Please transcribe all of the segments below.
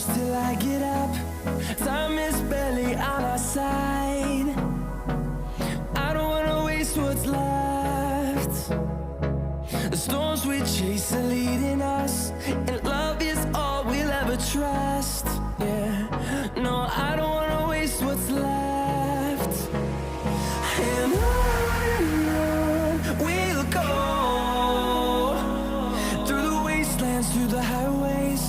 close till I get up. Time is barely on our side. I don't wanna waste what's left. The storms we chase are leading us, and love is all we'll ever trust. Yeah, no, I don't wanna waste what's left. And on we'll go, through the wastelands, through the highways,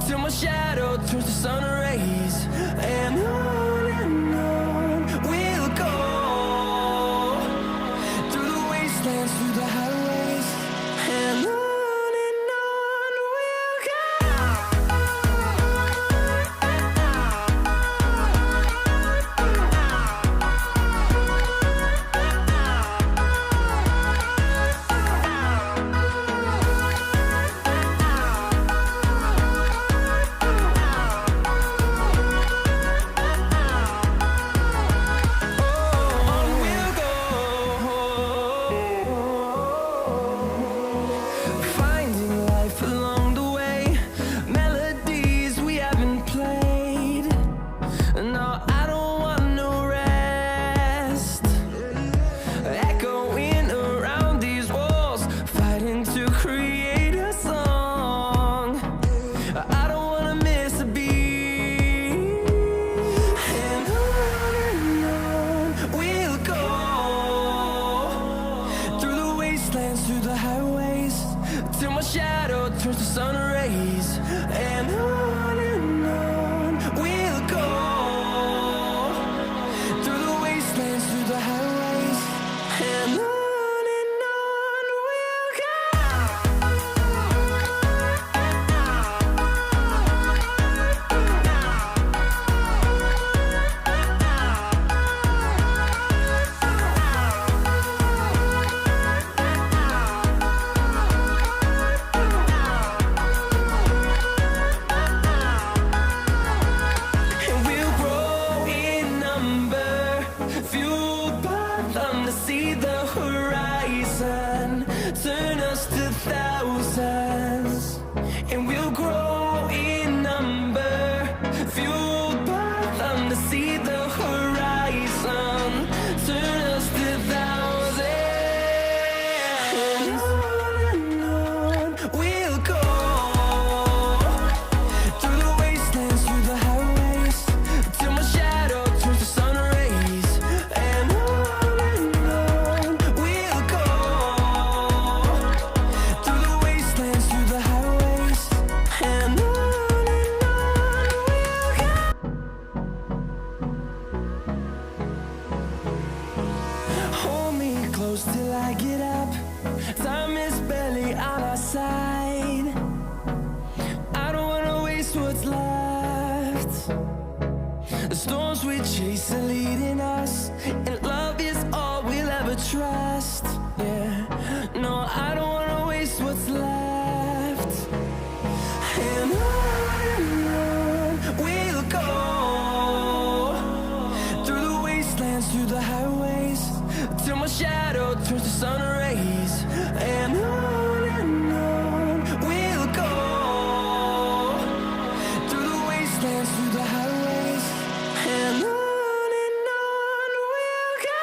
till my shadow turns to sun rays. And on we'll go, through the wastelands, through the highways, and on we'll go. Finding life along the way, melodies we haven't played. No, I don't want no rest. Echoing around these walls, fighting to create a song. I don't wanna miss a beat. And on we'll go, through the wastelands, through the highways, till my shadow turns to sun rays. And on we'll go, through the wastelands, through the highways, and on we'll go. And we'll grow in number, fueled by them to see the horizon, turn us to thousands. And we'll grow in number, fueled by them to see the horizon, turn us to thousands. And on we'll go, through the wastelands, through the highways, till my shadow turns to sun rays. And on we'll go, through the wastelands, through the highways, and on we'll go. Hold me close till I get up. Time is barely on our side. I don't wanna waste what's left. The storms we chase are leading us, and love is all we'll ever trust. Yeah, no, I don't wanna waste what's left. And on we'll go, through the wastelands, through the highways, till my shadow turns to sun rays. And on we'll go, through the wastelands, through the highways, and on we'll go.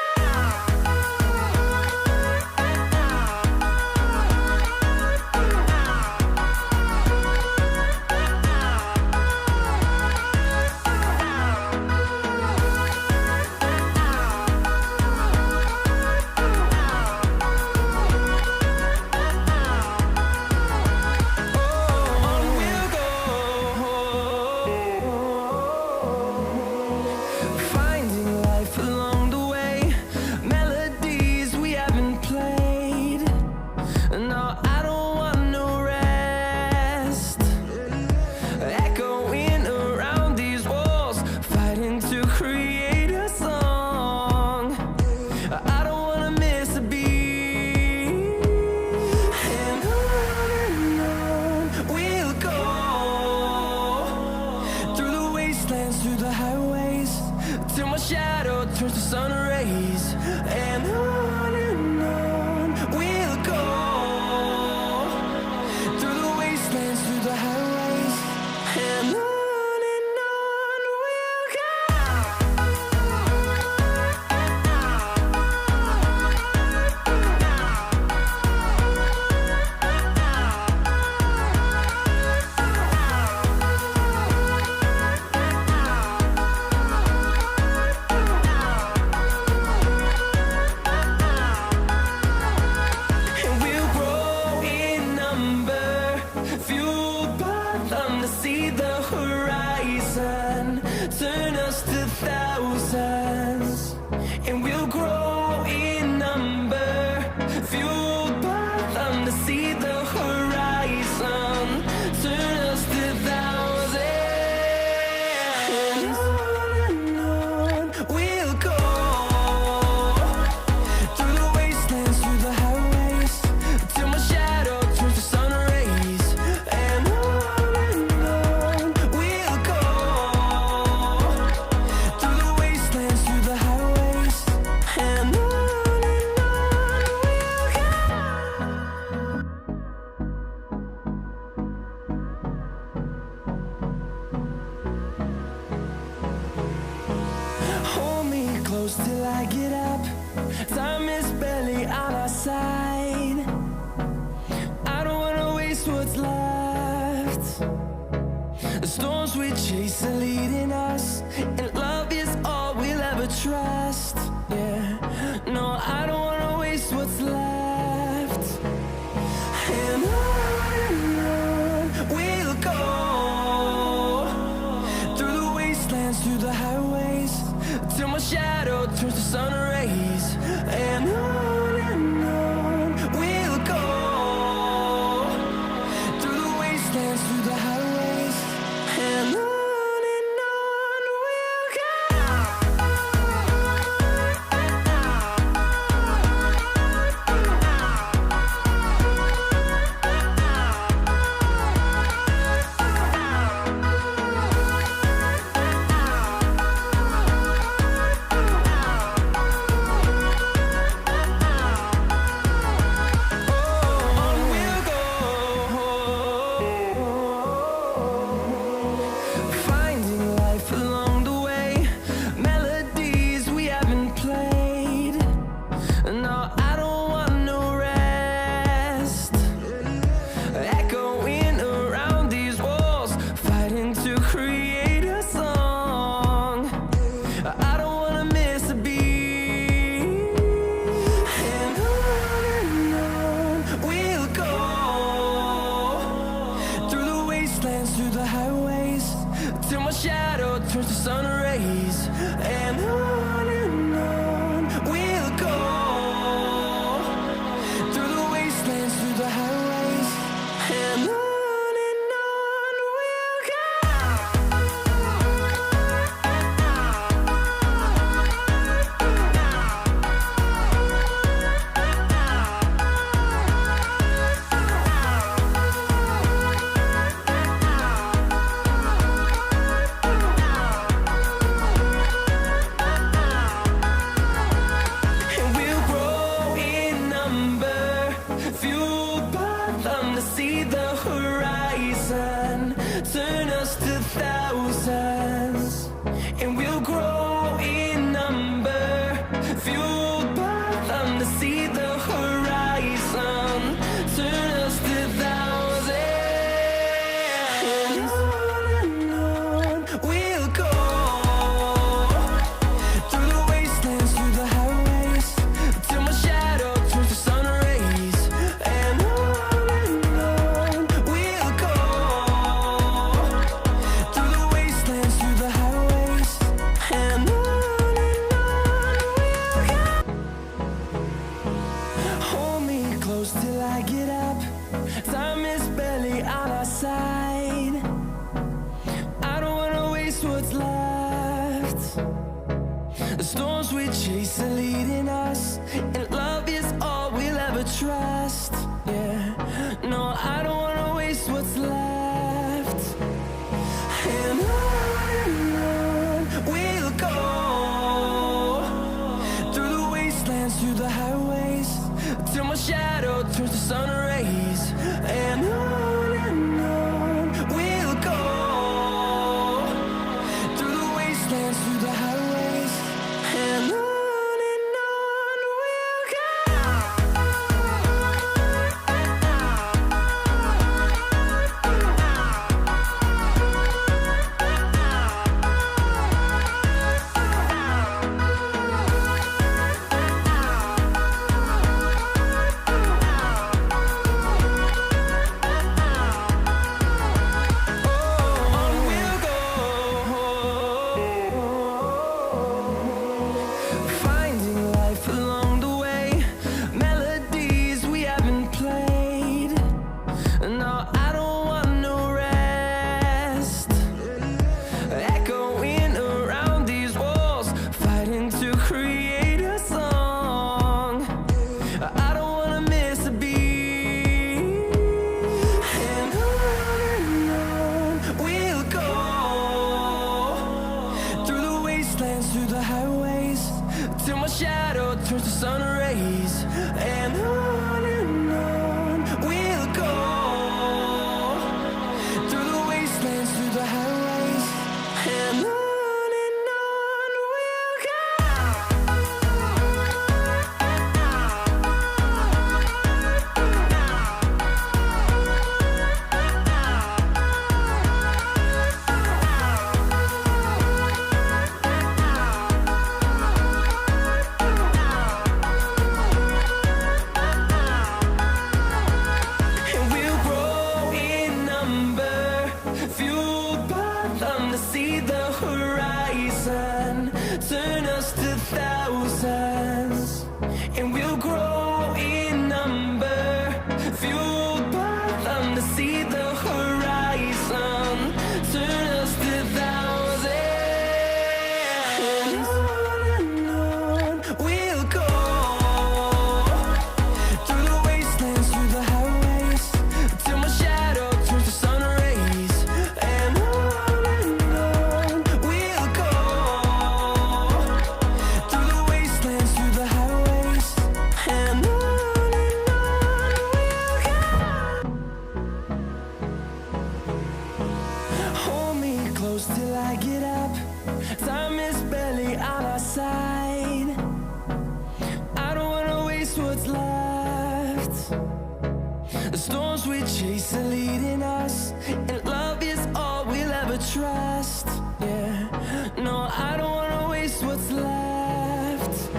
side. I don't wanna waste what's left. The storms we chase are leading us, and love is all we'll ever trust. Yeah, no, I don't wanna waste what's left. And on we'll go, through the wastelands, through the highways, till my shadow turns to sun rays. And on we'll go, through the wastelands, through the highways, and on we'll go. Through the highways, till my shadow turns to sun rays. And on we'll go, through the wastelands, through the highways, and on we'll go. Turn us to thousands, and we'll grow in number, fueled by them to see the horizon. Turn us to thousands, and on we'll go, through the wastelands, through the highways, till my shadow turns to sun rays. And on we'll go, through the wastelands, through the highways, and on we'll go. Hold me close till I get up. Time is barely on our side. I don't wanna waste what's left. The storms we chase are leading us, and love is all we'll ever trust. Yeah, no, I don't wanna waste what's left. And on we'll go, through the wastelands, through the highways, till my shadow turns to sun rays. And on we'll go, through the wastelands, through the highways, and on we'll go. The storms we chase are leading us, and love is all we'll ever trust. Yeah, no, I don't wanna waste what's left.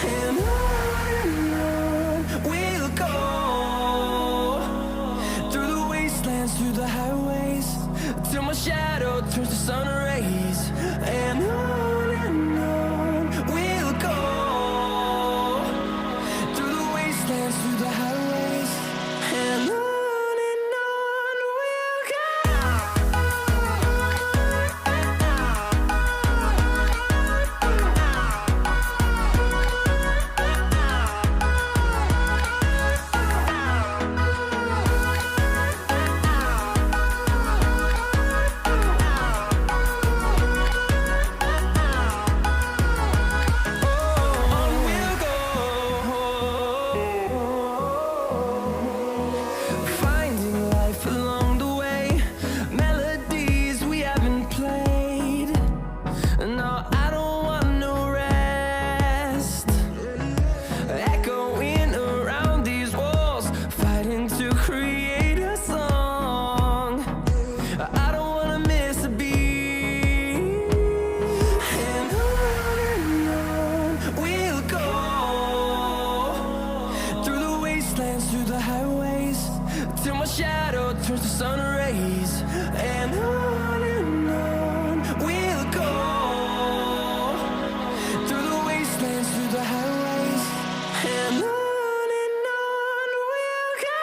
And on we'll go, through the wastelands, through the highways, till my shadow turns to sun rays. And on we'll go, through the wastelands, through the highways, and on we'll go. Finding life along the way, melodies we haven't played. No, I don't want no rest. Echoing around these walls, fighting to create a song. I don't wanna miss a beat. And on we'll go, through the wastelands, through the highways, till my shadow turns to sun rays. And on we'll go, through the wastelands, through the highways, and on we'll go.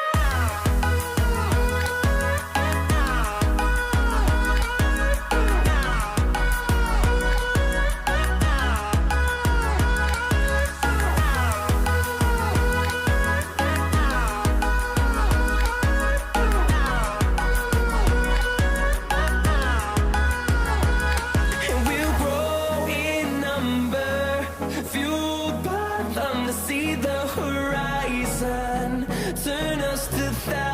And we'll grow in number, fueled by them to see the horizon, turn us to thousands.